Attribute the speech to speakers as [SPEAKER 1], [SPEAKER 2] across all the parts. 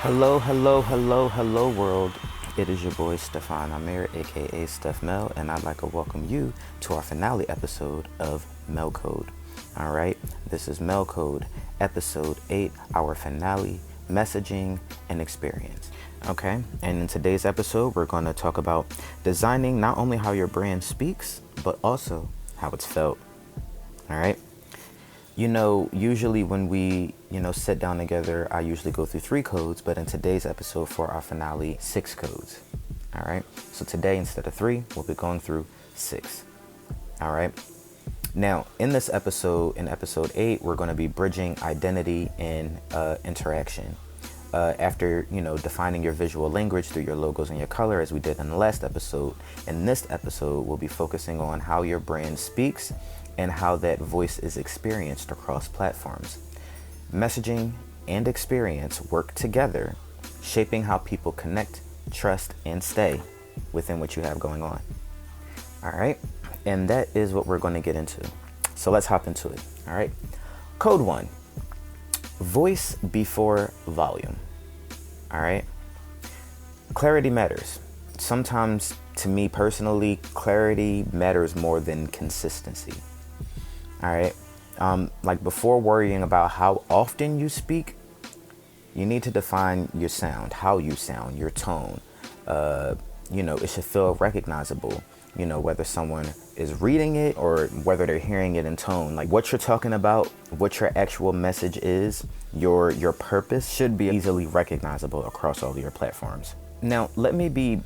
[SPEAKER 1] Hello, hello, hello, hello, world. It is your boy Stefan Amir, aka Steph Mel, and I'd like to welcome you to our finale episode of Mel Code. All right, this is Mel Code, episode 8, our finale, messaging and experience. Okay, and in today's episode, we're going to talk about designing not only how your brand speaks, but also how it's felt. All right. Usually when we, sit down together, I usually go through 3 codes, but in today's episode for our finale, 6 codes. All right. So today, instead of 3, we'll be going through 6. All right. Now, in this episode, in episode 8, we're going to be bridging identity and interaction. After, defining your visual language through your logos and your color, as we did in the last episode, in this episode, we'll be focusing on how your brand speaks and how that voice is experienced across platforms. Messaging and experience work together, shaping how people connect, trust, and stay within what you have going on. All right. And that is what we're going to get into. So let's hop into it. All right. Code 1, voice before volume. All right. Clarity matters. Sometimes, to me personally, clarity matters more than consistency. All right. Like before worrying about how often you speak, you need to define your sound, how you sound, your tone. It should feel recognizable, whether someone is reading it or whether they're hearing it in tone. Like what you're talking about, what your actual message is, your purpose should be easily recognizable across all of your platforms. Now, let me be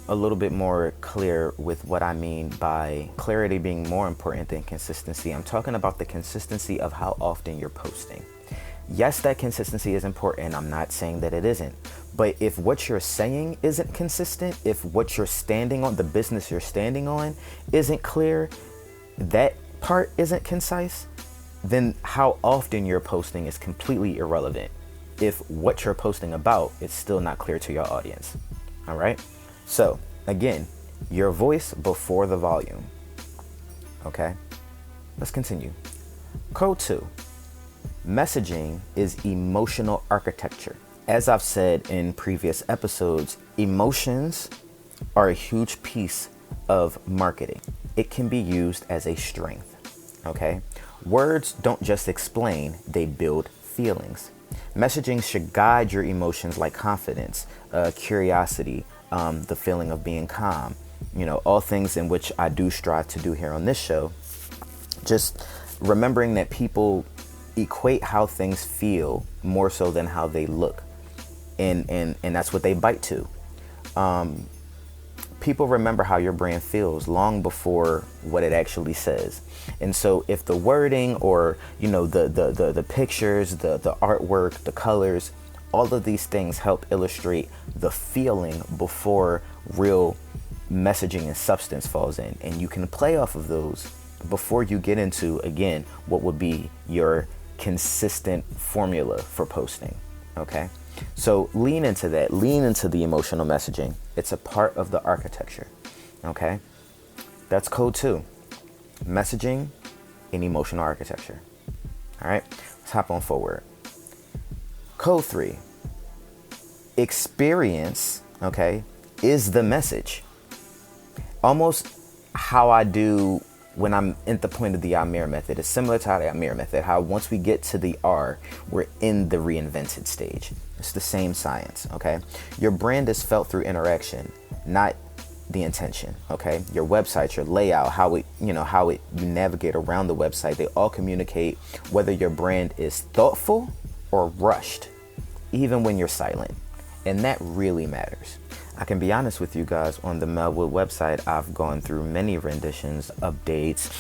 [SPEAKER 1] a little bit more clear with what I mean by clarity being more important than consistency. I'm talking about the consistency of how often you're posting. Yes, that consistency is important. I'm not saying that it isn't. But if what you're saying isn't consistent, if what you're standing on, the business you're standing on, isn't clear, that part isn't concise, then how often you're posting is completely irrelevant if what you're posting about is still not clear to your audience. All right? So, again, your voice before the volume. Okay? Let's continue. Code 2. Messaging is emotional architecture. As I've said in previous episodes, emotions are a huge piece of marketing. It can be used as a strength. Okay? Words don't just explain, they build feelings. Messaging should guide your emotions like confidence, curiosity, the feeling of being calm, all things in which I do strive to do here on this show. Just remembering that people equate how things feel more so than how they look. And that's what they bite to. People remember how your brand feels long before what it actually says. And so if the wording or, the pictures, the artwork, the colors, all of these things help illustrate the feeling before real messaging and substance falls in. And you can play off of those before you get into, again, what would be your consistent formula for posting. Okay? So lean into that. Lean into the emotional messaging. It's a part of the architecture. Okay? That's code 2. Messaging and emotional architecture. All right? Let's hop on forward. Code 3. Experience, okay, is the message. Almost how I do when I'm at the point of the Amir method. It's similar to the Amir method, how once we get to the R, we're in the reinvented stage. It's the same science, okay? Your brand is felt through interaction, not the intention, okay? Your website, your layout, how you navigate around the website, they all communicate whether your brand is thoughtful or rushed, even when you're silent. And that really matters. I can be honest with you guys, on the Melwood website, I've gone through many renditions, updates,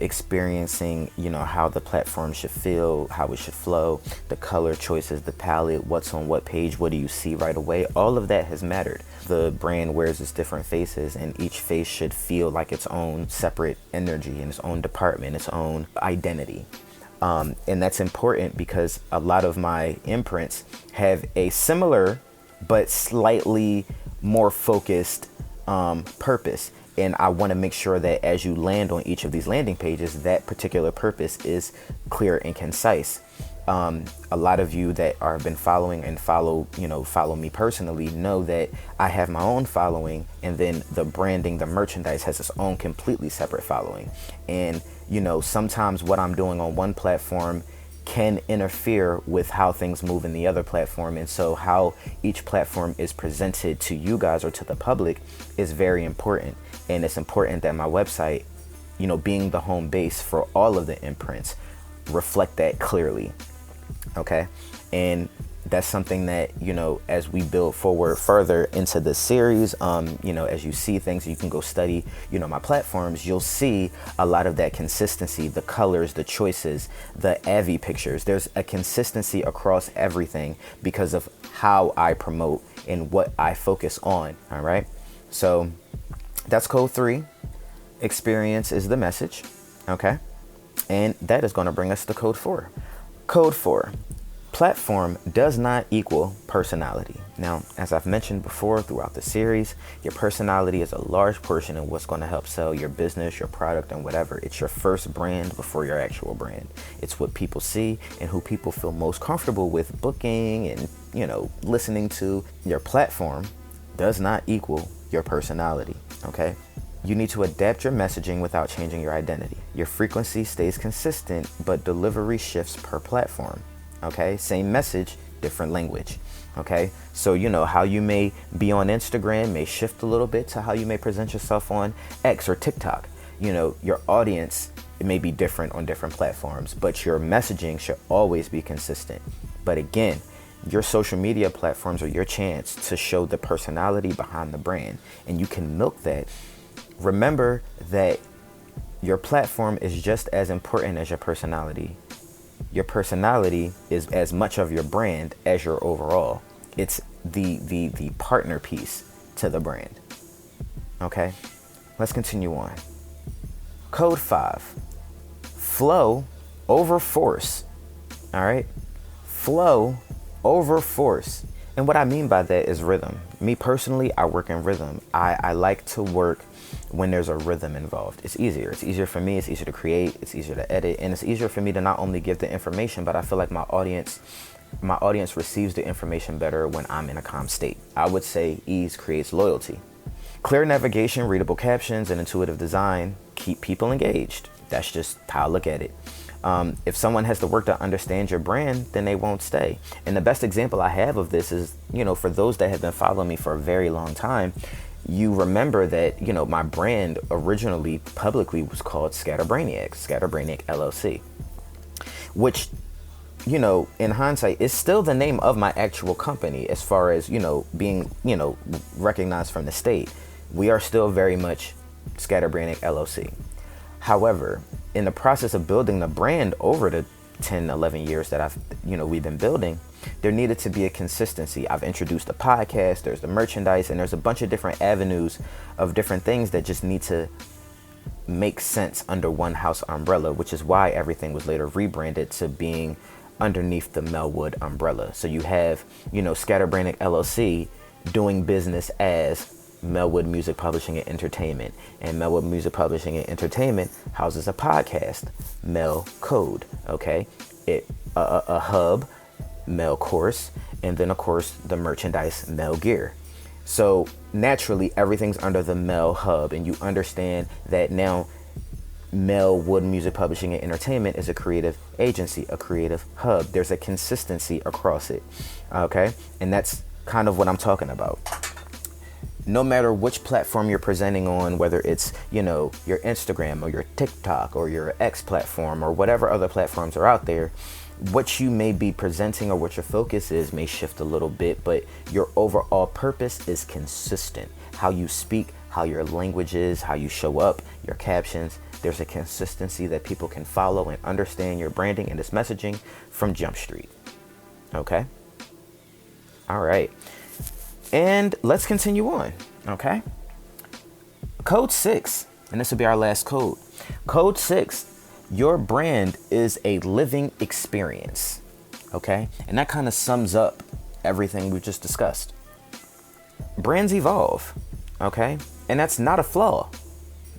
[SPEAKER 1] experiencing, how the platform should feel, how it should flow, the color choices, the palette, what's on what page, what do you see right away? All of that has mattered. The brand wears its different faces, and each face should feel like its own separate energy and its own department, its own identity. And that's important because a lot of my imprints have a similar but slightly more focused purpose. And I want to make sure that as you land on each of these landing pages, that particular purpose is clear and concise. A lot of you that are been following and follow me personally know that I have my own following, and then the branding, the merchandise has its own completely separate following. And, sometimes what I'm doing on one platform can interfere with how things move in the other platform. And so how each platform is presented to you guys or to the public is very important. And it's important that my website, being the home base for all of the imprints, reflect that clearly. Okay. And that's something that, as we build forward further into the series, as you see things, you can go study, my platforms, you'll see a lot of that consistency, the colors, the choices, the Avi pictures. There's a consistency across everything because of how I promote and what I focus on. All right. So that's code 3. Experience is the message. Okay. And that is going to bring us to code 4. Code 4. Platform does not equal personality. Now, as I've mentioned before throughout the series, your personality is a large portion of what's going to help sell your business, your product, and whatever. It's your first brand before your actual brand. It's what people see and who people feel most comfortable with booking and, listening to. Your platform does not equal your personality, okay? You need to adapt your messaging without changing your identity. Your frequency stays consistent, but delivery shifts per platform. Okay, same message, different language. Okay, so how you may be on Instagram may shift a little bit to how you may present yourself on X or TikTok. Your audience, it may be different on different platforms, but your messaging should always be consistent. But again, your social media platforms are your chance to show the personality behind the brand, and you can milk that. Remember that your platform is just as important as your personality. Your personality is as much of your brand as your overall. It's the partner piece to the brand. Okay, let's continue on. Code 5. Flow over force. All right, flow over force. And what I mean by that is rhythm. Me personally, I work in rhythm. I like to work when there's a rhythm involved. It's easier. It's easier for me. It's easier to create. It's easier to edit. And it's easier for me to not only give the information, but I feel like my audience receives the information better when I'm in a calm state. I would say ease creates loyalty. Clear navigation, readable captions, and intuitive design keep people engaged. That's just how I look at it. If someone has to work to understand your brand, then they won't stay. And the best example I have of this is, for those that have been following me for a very long time, you remember that, my brand originally publicly was called Scatterbrainiac LLC, which, in hindsight is still the name of my actual company as far as, being, recognized from the state. We are still very much Scatterbrainiac LLC. However, in the process of building the brand over the 10, 11 years that we've been building, there needed to be a consistency. I've introduced a podcast, there's the merchandise, and there's a bunch of different avenues of different things that just need to make sense under one house umbrella, which is why everything was later rebranded to being underneath the Melwood umbrella. So you have, Scatterbrainiac LLC doing business as Melwood Music Publishing and Entertainment, and Melwood Music Publishing and Entertainment houses a podcast, Mel Code. Okay, a hub, Mel Course, and then of course the merchandise, Mel Gear. So naturally everything's under the Mel Hub, and you understand that now Melwood Music Publishing and Entertainment is a creative agency, a creative hub. There's a consistency across it. Okay, and that's kind of what I'm talking about. No matter which platform you're presenting on, whether it's, your Instagram or your TikTok or your X platform or whatever other platforms are out there, what you may be presenting or what your focus is may shift a little bit, but your overall purpose is consistent. How you speak, how your language is, how you show up, your captions, there's a consistency that people can follow and understand your branding and this messaging from Jump Street. Okay? All right. And let's continue on, okay? Code 6, and this will be our last code. Code 6, your brand is a living experience, okay? And that kind of sums up everything we just discussed. Brands evolve, okay? And that's not a flaw,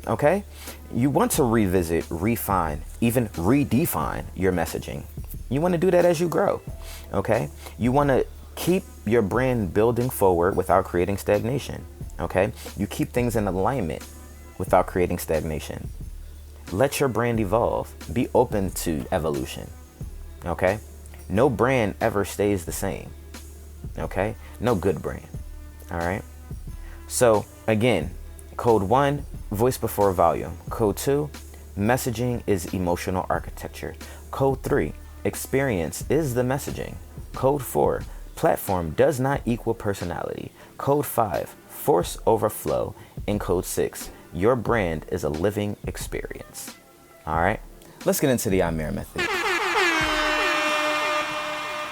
[SPEAKER 1] okay? You want to revisit, refine, even redefine your messaging. You want to do that as you grow. Okay. You want to keep your brand building forward without creating stagnation. Okay. You keep things in alignment without creating stagnation. Let your brand evolve. Be open to evolution. Okay. No brand ever stays the same. Okay. No good brand. All right. So again, code 1, voice before volume. Code 2, messaging is emotional architecture. Code 3, experience is the messaging. Code 4, platform does not equal personality. Code 5, force over flow. And code 6, your brand is a living experience. All right, let's get into the Amir method.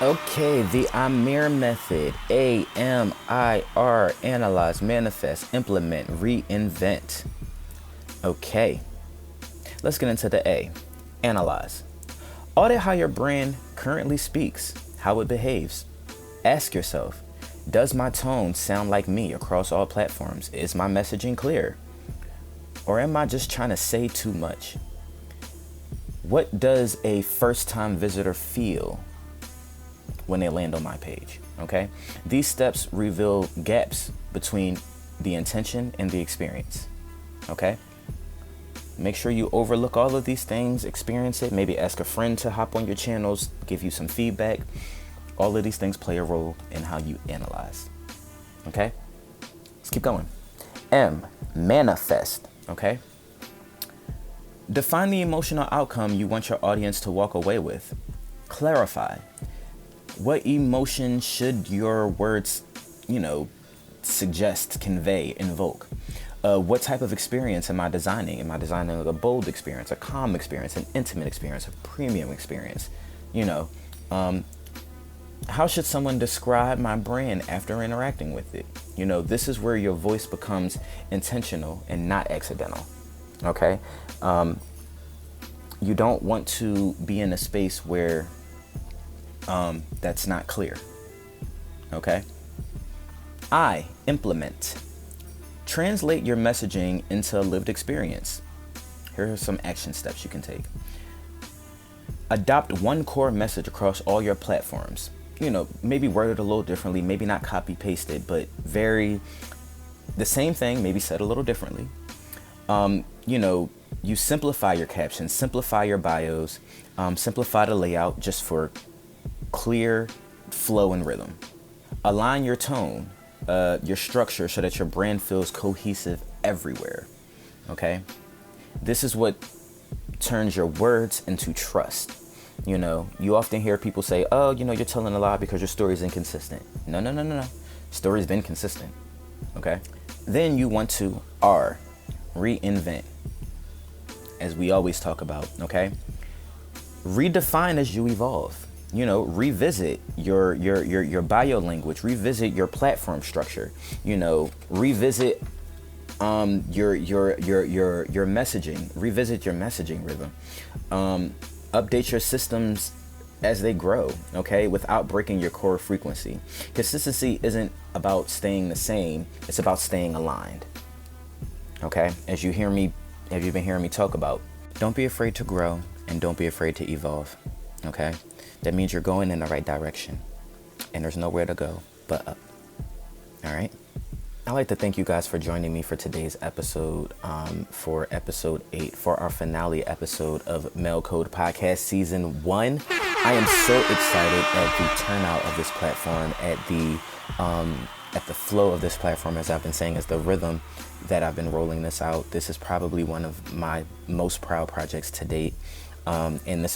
[SPEAKER 1] Okay, the Amir method. AMIR, analyze, manifest, implement, reinvent. Okay, let's get into the A, analyze. Audit how your brand currently speaks, how it behaves. Ask yourself, does my tone sound like me across all platforms? Is my messaging clear? Or am I just trying to say too much? What does a first-time visitor feel when they land on my page? Okay, these steps reveal gaps between the intention and the experience. Okay, make sure you overlook all of these things, experience it, maybe ask a friend to hop on your channels, give you some feedback. All of these things play a role in how you analyze. Okay, let's keep going. M, manifest. Okay, define the emotional outcome you want your audience to walk away with. Clarify. What emotion should your words, suggest, convey, invoke? What type of experience am I designing? Am I designing a bold experience, a calm experience, an intimate experience, a premium experience? How should someone describe my brand after interacting with it? This is where your voice becomes intentional and not accidental. Okay? You don't want to be in a space where that's not clear. Okay? I, implement. Translate your messaging into a lived experience. Here are some action steps you can take. Adopt one core message across all your platforms. Maybe word it a little differently, maybe not copy paste it, but the same thing, maybe said a little differently. You simplify your captions, simplify your bios, simplify the layout just for clear flow and rhythm. Align your tone, your structure, so that your brand feels cohesive everywhere. Okay? This is what turns your words into trust. You often hear people say, oh, you're telling a lie because your story is inconsistent. No. Story's been consistent. Okay? Then you want to R, reinvent, as we always talk about. Okay? Redefine as you evolve. Revisit your bio language, revisit your platform structure, revisit your messaging, revisit your messaging rhythm, update your systems as they grow, okay, without breaking your core frequency. Consistency isn't about staying the same, it's about staying aligned. Okay, as you've been hearing me talk about, don't be afraid to grow and don't be afraid to evolve. Okay, that means you're going in the right direction and there's nowhere to go but up. All right. I'd like to thank you guys for joining me for today's episode, for episode 8, for our finale episode of Mail Code Podcast Season 1. I am so excited at the turnout of this platform, at the flow of this platform, as I've been saying, as the rhythm that I've been rolling this out. This is probably one of my most proud projects to date. And this